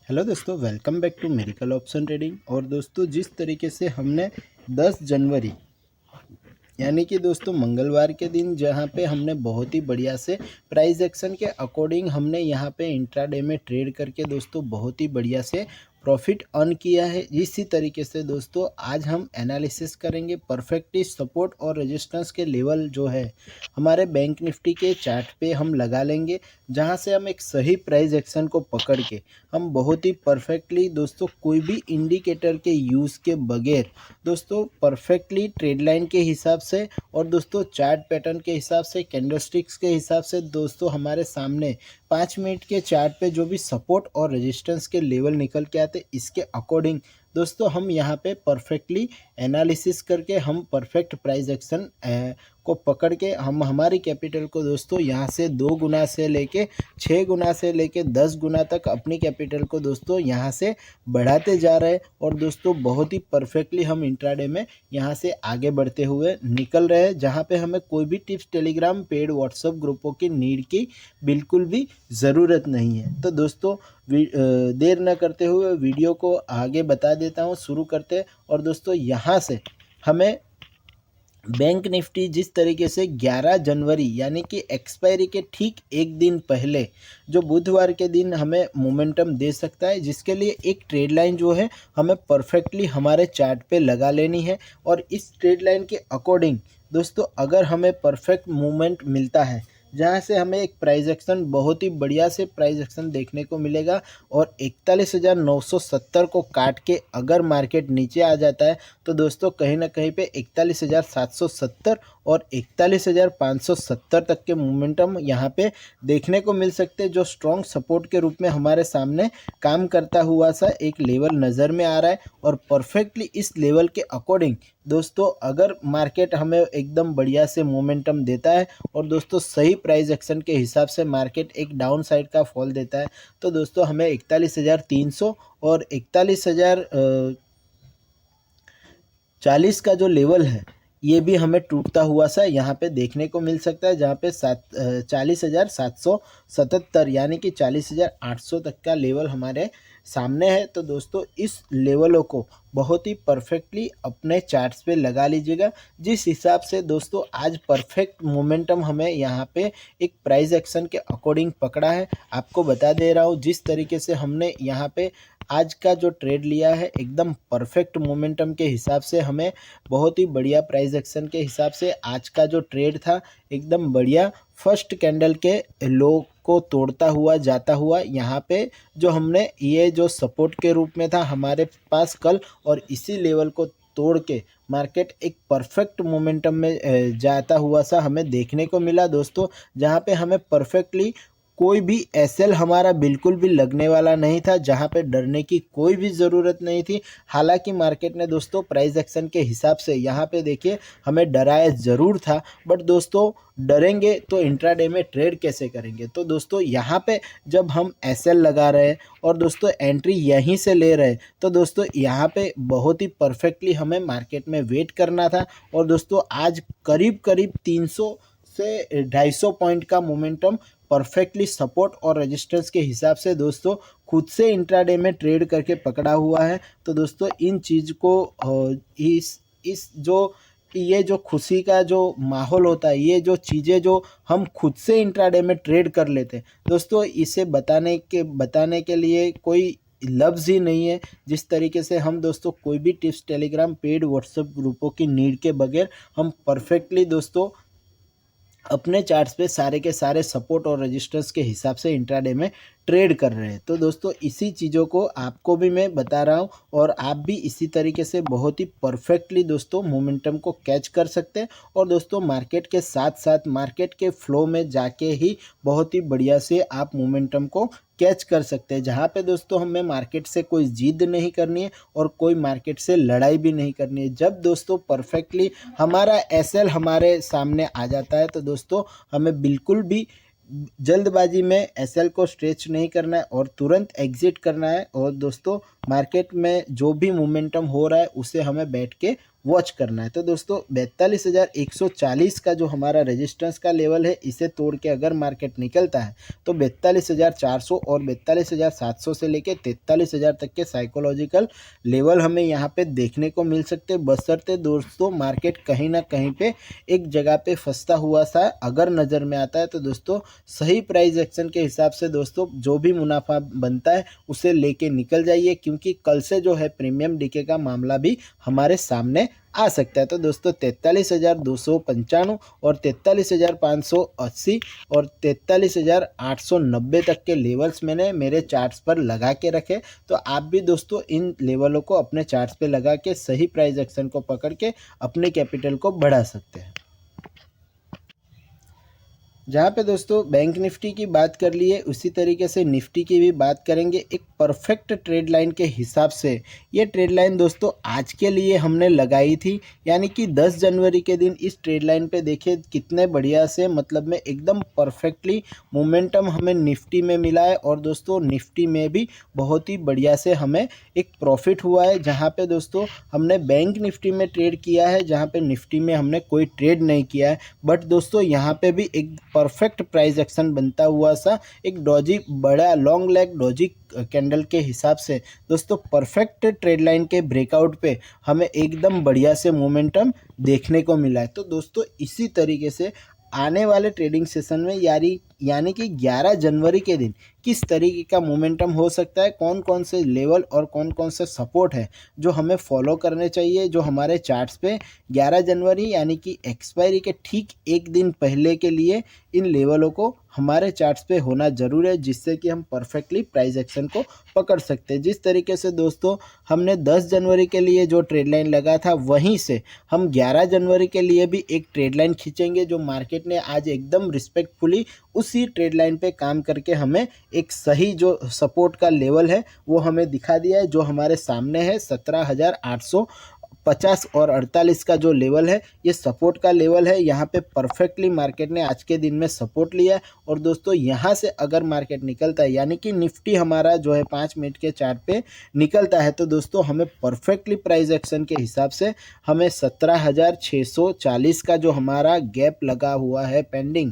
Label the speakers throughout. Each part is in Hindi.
Speaker 1: हेलो दोस्तों, welcome back to miracle option trading. और दोस्तों, जिस तरीके से हमने 10 जनवरी यानी कि दोस्तों मंगलवार के दिन जहां पे हमने बहुत ही बढ़िया से प्राइस एक्शन के अकॉर्डिंग हमने यहां पे इंट्राडे में ट्रेड करके दोस्तों बहुत ही बढ़िया से प्रॉफिट अर्न किया है। इसी तरीके से दोस्तों आज हम एनालिसिस करेंगे परफेक्टली सपोर्ट और रेजिस्टेंस के लेवल जो है हमारे बैंक निफ्टी के चार्ट पे हम लगा लेंगे, जहां से हम एक सही प्राइस एक्शन को पकड़ के हम बहुत ही परफेक्टली दोस्तों कोई भी इंडिकेटर के यूज़ के बगैर दोस्तों परफेक्टली ट्रेड लाइन के हिसाब से और दोस्तों चार्ट पैटर्न के हिसाब से, कैंडलस्टिक्स के हिसाब से दोस्तों हमारे सामने 5 मिनट के चार्ट पे जो भी सपोर्ट और रेजिस्टेंस के लेवल निकल के आते इसके अकॉर्डिंग दोस्तों हम यहाँ पे परफेक्टली एनालिसिस करके हम परफेक्ट प्राइस एक्शन को पकड़ के हम हमारी कैपिटल को दोस्तों यहाँ से 2 गुना से लेके 6 गुना से लेके 10 गुना तक अपनी कैपिटल को दोस्तों यहाँ से बढ़ाते जा रहे हैं। और दोस्तों बहुत ही परफेक्टली हम इंट्राडे में यहाँ से आगे बढ़ते हुए निकल रहे हैं, जहाँ पे हमें कोई भी टिप्स टेलीग्राम पेड व्हाट्सएप ग्रुपों की नीड की बिल्कुल भी ज़रूरत नहीं है। तो दोस्तों देर न करते हुए वीडियो को आगे बता देता हूँ, शुरू करते हैं। और दोस्तों यहाँ से हमें बैंक निफ्टी जिस तरीके से 11 जनवरी यानी कि एक्सपायरी के ठीक एक दिन पहले जो बुधवार के दिन हमें मोमेंटम दे सकता है, जिसके लिए एक ट्रेड लाइन जो है हमें परफेक्टली हमारे चार्ट पे लगा लेनी है। और इस ट्रेड लाइन के अकॉर्डिंग दोस्तों अगर हमें परफेक्ट मूवमेंट मिलता है, जहाँ से हमें एक प्राइस एक्शन बहुत ही बढ़िया से प्राइस एक्शन देखने को मिलेगा और 41,970 को काट के अगर मार्केट नीचे आ जाता है तो दोस्तों कहीं ना कहीं पे 41,770 और 41,570 तक के मोमेंटम यहाँ पे देखने को मिल सकते हैं, जो स्ट्रॉन्ग सपोर्ट के रूप में हमारे सामने काम करता हुआ सा एक लेवल नज़र में आ रहा है। और परफेक्टली इस लेवल के अकॉर्डिंग दोस्तों अगर मार्केट हमें एकदम बढ़िया से मोमेंटम देता है और दोस्तों सही प्राइस एक्शन के हिसाब से मार्केट एक डाउन साइड का फॉल देता है तो दोस्तों हमें 41,300 और 41,040 का जो लेवल है ये भी हमें टूटता हुआ सा यहाँ पे देखने को मिल सकता है, जहाँ पे 40,777 यानी कि 40,800 तक का लेवल हमारे सामने है। तो दोस्तों इस लेवलों को बहुत ही परफेक्टली अपने चार्ट्स पे लगा लीजिएगा, जिस हिसाब से दोस्तों आज परफेक्ट मोमेंटम हमें यहाँ पे एक प्राइस एक्शन के अकॉर्डिंग पकड़ा है। आपको बता दे रहा हूँ जिस तरीके से हमने यहाँ पे आज का जो ट्रेड लिया है एकदम परफेक्ट मोमेंटम के हिसाब से हमें बहुत ही बढ़िया प्राइस एक्शन के हिसाब से आज का जो ट्रेड था एकदम बढ़िया फर्स्ट कैंडल के लो को तोड़ता हुआ जाता हुआ यहाँ पे जो हमने ये जो सपोर्ट के रूप में था हमारे पास कल, और इसी लेवल को तोड़ के मार्केट एक परफेक्ट मोमेंटम में जाता हुआ सा हमें देखने को मिला दोस्तों, जहाँ पे हमें परफेक्टली कोई भी एसएल हमारा बिल्कुल भी लगने वाला नहीं था, जहां पे डरने की कोई भी ज़रूरत नहीं थी। हालांकि मार्केट ने दोस्तों प्राइस एक्शन के हिसाब से यहां पे देखिए हमें डराया ज़रूर था, बट दोस्तों डरेंगे तो इंट्राडे में ट्रेड कैसे करेंगे। तो दोस्तों यहाँ पे जब हम एसएल लगा रहे हैं और दोस्तों एंट्री यहीं से ले रहे हैं तो दोस्तों यहाँ पे बहुत ही परफेक्टली हमें मार्केट में वेट करना था। और दोस्तों आज करीब करीब 300 से 250 पॉइंट का मोमेंटम परफेक्टली सपोर्ट और रेजिस्टेंस के हिसाब से दोस्तों खुद से इंट्राडे में ट्रेड करके पकड़ा हुआ है। तो दोस्तों इन चीज़ को इस जो ये जो खुशी का जो माहौल होता है, ये जो चीज़ें जो हम खुद से इंट्राडे में ट्रेड कर लेते हैं दोस्तों, इसे बताने के लिए कोई लफ्ज़ ही नहीं है। जिस तरीके से हम दोस्तों कोई भी टिप्स टेलीग्राम पेड व्हाट्सएप ग्रुपों की नीड के बगैर हम परफेक्टली दोस्तों अपने चार्ट्स पे सारे के सारे सपोर्ट और रेजिस्टेंस के हिसाब से इंट्राडे में ट्रेड कर रहे हैं। तो दोस्तों इसी चीज़ों को आपको भी मैं बता रहा हूं और आप भी इसी तरीके से बहुत ही परफेक्टली दोस्तों मोमेंटम को कैच कर सकते हैं और दोस्तों मार्केट के साथ साथ मार्केट के फ्लो में जाके ही बहुत ही बढ़िया से आप मोमेंटम को कैच कर सकते हैं, जहाँ पे दोस्तों हमें मार्केट से कोई जिद नहीं करनी है और कोई मार्केट से लड़ाई भी नहीं करनी है। जब दोस्तों परफेक्टली हमारा एसएल हमारे सामने आ जाता है तो दोस्तों हमें बिल्कुल भी जल्दबाजी में एसएल को स्ट्रेच नहीं करना है और तुरंत एग्जिट करना है। और दोस्तों मार्केट में जो भी मोमेंटम हो रहा है उसे हमें बैठ के वॉच करना है। तो दोस्तों 42,140 का जो हमारा रेजिस्टेंस का लेवल है, इसे तोड़ के अगर मार्केट निकलता है तो 42,400 और 42,700 से लेके 43,000 तक के साइकोलॉजिकल लेवल हमें यहाँ पे देखने को मिल सकते हैं, बशर्ते दोस्तों मार्केट कहीं ना कहीं पे एक जगह पे फंसता हुआ सा अगर नज़र में आता है। तो दोस्तों सही प्राइस एक्शन के हिसाब से दोस्तों जो भी मुनाफा बनता है उसे लेके निकल जाइए, क्योंकि कल से जो है प्रीमियम डीके का मामला भी हमारे सामने आ सकता है। तो दोस्तों 43,295 और 43,580 और 43,890 तक के लेवल्स मैंने मेरे चार्ट्स पर लगा के रखे। तो आप भी दोस्तों इन लेवलों को अपने चार्ट्स पे लगा के सही प्राइस एक्शन को पकड़ के अपने कैपिटल को बढ़ा सकते हैं। जहाँ पे दोस्तों बैंक निफ्टी की बात कर लिए, उसी तरीके से निफ्टी की भी बात करेंगे एक परफेक्ट ट्रेड लाइन के हिसाब से। ये ट्रेड लाइन दोस्तों आज के लिए हमने लगाई थी, यानी कि 10 जनवरी के दिन इस ट्रेड लाइन पे देखिए कितने बढ़िया से मतलब में एकदम परफेक्टली मोमेंटम हमें निफ्टी में मिला है। और दोस्तों निफ्टी में भी बहुत ही बढ़िया से हमें एक प्रॉफिट हुआ है, जहाँ पे दोस्तों हमने बैंक निफ्टी में ट्रेड किया है, जहाँ पे निफ्टी में हमने कोई ट्रेड नहीं किया है। बट दोस्तों यहाँ पे भी एक परफेक्ट प्राइस एक्शन बनता हुआ सा एक डॉजी बड़ा लॉन्ग लेग डॉजी कैंडल के हिसाब से दोस्तों परफेक्ट ट्रेड लाइन के ब्रेकआउट पे हमें एकदम बढ़िया से मोमेंटम देखने को मिला है। तो दोस्तों इसी तरीके से आने वाले ट्रेडिंग सेशन में यानी कि 11 जनवरी के दिन किस तरीके का मोमेंटम हो सकता है, कौन कौन से लेवल और कौन कौन से सपोर्ट है जो हमें फॉलो करने चाहिए, जो हमारे चार्ट्स पे 11 जनवरी यानी कि एक्सपायरी के ठीक एक दिन पहले के लिए इन लेवलों को हमारे चार्ट्स पे होना ज़रूर है, जिससे कि हम परफेक्टली प्राइस एक्शन को पकड़ सकते हैं। जिस तरीके से दोस्तों हमने 10 जनवरी के लिए जो ट्रेड लाइन लगा था, वहीं से हम 11 जनवरी के लिए भी एक ट्रेड लाइन खींचेंगे, जो मार्केट ने आज एकदम रिस्पेक्टफुली उसी ट्रेड लाइन पे काम करके हमें एक सही जो सपोर्ट का लेवल है वो हमें दिखा दिया है, जो हमारे सामने है 17,850 और 48 का जो लेवल है, ये सपोर्ट का लेवल है। यहाँ पे परफेक्टली मार्केट ने आज के दिन में सपोर्ट लिया है। और दोस्तों यहाँ से अगर मार्केट निकलता है, यानी कि निफ्टी हमारा जो है 5 मिनट के चार्ट पे निकलता है, तो दोस्तों हमें परफेक्टली प्राइस एक्शन के हिसाब से हमें 17,640 का जो हमारा गैप लगा हुआ है पेंडिंग,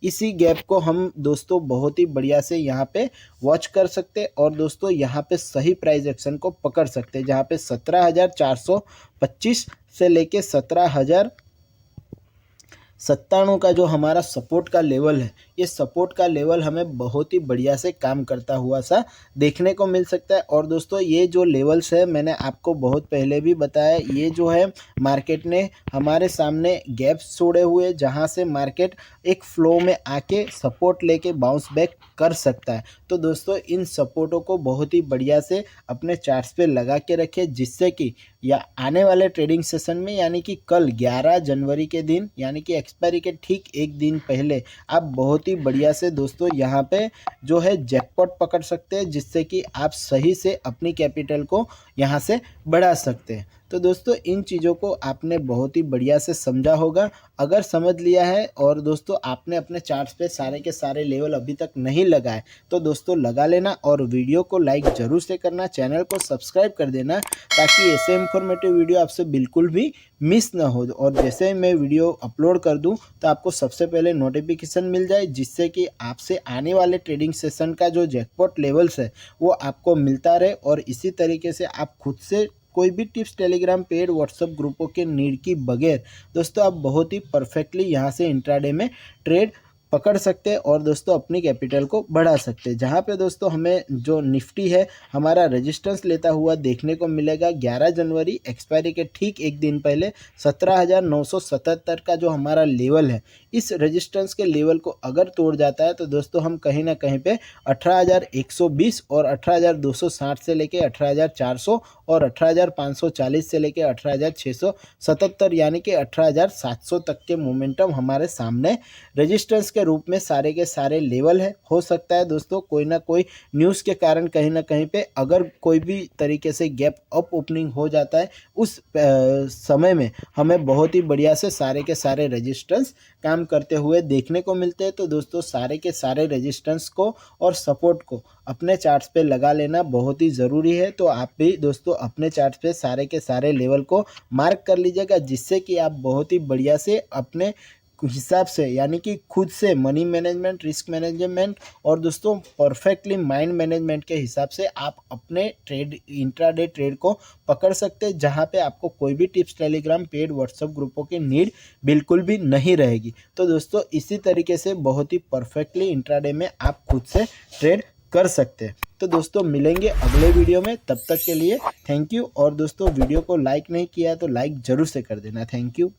Speaker 1: इसी गैप को हम दोस्तों बहुत ही बढ़िया से यहाँ पे वॉच कर सकते हैं और दोस्तों यहाँ पे सही प्राइस एक्शन को पकड़ सकते हैं, जहाँ पे 17,425 से लेके 17,097 का जो हमारा सपोर्ट का लेवल है, ये सपोर्ट का लेवल हमें बहुत ही बढ़िया से काम करता हुआ सा देखने को मिल सकता है। और दोस्तों ये जो लेवल्स है मैंने आपको बहुत पहले भी बताया, ये जो है मार्केट ने हमारे सामने गैप्स छोड़े हुए, जहां से मार्केट एक फ्लो में आके सपोर्ट लेके बाउंस बैक कर सकता है। तो दोस्तों इन सपोर्टों को बहुत ही बढ़िया से अपने चार्ट्स पे लगा के रखें, जिससे कि या आने वाले ट्रेडिंग सेशन में यानी कि कल 11 जनवरी के दिन यानी कि एक्सपायरी के ठीक एक दिन पहले आप बहुत ही बढ़िया से दोस्तों यहाँ पे जो है जैकपॉट पकड़ सकते हैं, जिससे कि आप सही से अपनी कैपिटल को यहाँ से बढ़ा सकते हैं। तो दोस्तों इन चीज़ों को आपने बहुत ही बढ़िया से समझा होगा। अगर समझ लिया है और दोस्तों आपने अपने चार्ट्स पे सारे के सारे लेवल अभी तक नहीं लगाए, तो दोस्तों लगा लेना और वीडियो को लाइक ज़रूर से करना, चैनल को सब्सक्राइब कर देना, ताकि ऐसे इंफॉर्मेटिव वीडियो आपसे बिल्कुल भी मिस ना हो। और जैसे मैं वीडियो अपलोड कर दूं तो आपको सबसे पहले नोटिफिकेशन मिल जाए, जिससे कि आपसे आने वाले ट्रेडिंग सेशन का जो जैकपॉट लेवल्स है वो आपको मिलता रहे। और इसी तरीके से आप खुद से कोई भी टिप्स टेलीग्राम पेड व्हाट्सएप ग्रुपों के नीड की बगैर दोस्तों आप बहुत ही परफेक्टली यहाँ से इंट्राडे में ट्रेड पकड़ सकते हैं और दोस्तों अपनी कैपिटल को बढ़ा सकते हैं। जहाँ पे दोस्तों हमें जो निफ्टी है हमारा रेजिस्टेंस लेता हुआ देखने को मिलेगा 11 जनवरी एक्सपायरी के ठीक एक दिन पहले 17,977 का जो हमारा लेवल है, इस रेजिस्टेंस के लेवल को अगर तोड़ जाता है तो दोस्तों हम कहीं ना कहीं पे 18,120 और 18,260 से लेके 18,400 और 18,540 से लेके 18,677 यानी कि 18,700 तक के मोमेंटम हमारे सामने रेजिस्टेंस के रूप में सारे के सारे लेवल है। हो सकता है दोस्तों कोई ना कोई न्यूज़ के कारण कहीं ना कहीं पे अगर कोई भी तरीके से गैप अप ओपनिंग हो जाता है, उस समय में हमें बहुत ही बढ़िया से सारे के सारे रेजिस्टेंस काम करते हुए देखने को मिलते हैं। तो दोस्तों सारे के सारे रेजिस्टेंस को और सपोर्ट को अपने चार्ट्स पे लगा लेना बहुत ही ज़रूरी है। तो आप भी दोस्तों अपने चार्ट्स पे सारे के सारे लेवल को मार्क कर लीजिएगा, जिससे कि आप बहुत ही बढ़िया से अपने हिसाब से यानी कि खुद से मनी मैनेजमेंट, रिस्क मैनेजमेंट और दोस्तों परफेक्टली माइंड मैनेजमेंट के हिसाब से आप अपने ट्रेड इंट्राडे ट्रेड को पकड़ सकते हैं, जहां पे आपको कोई भी टिप्स, टेलीग्राम, पेड व्हाट्सएप ग्रुपों की नीड बिल्कुल भी नहीं रहेगी। तो दोस्तों इसी तरीके से बहुत ही परफेक्टली इंट्राडे में आप खुद से ट्रेड कर सकते हैं। तो दोस्तों मिलेंगे अगले वीडियो में, तब तक के लिए थैंक यू। और दोस्तों वीडियो को लाइक नहीं किया तो लाइक ज़रूर से कर देना। Thank you.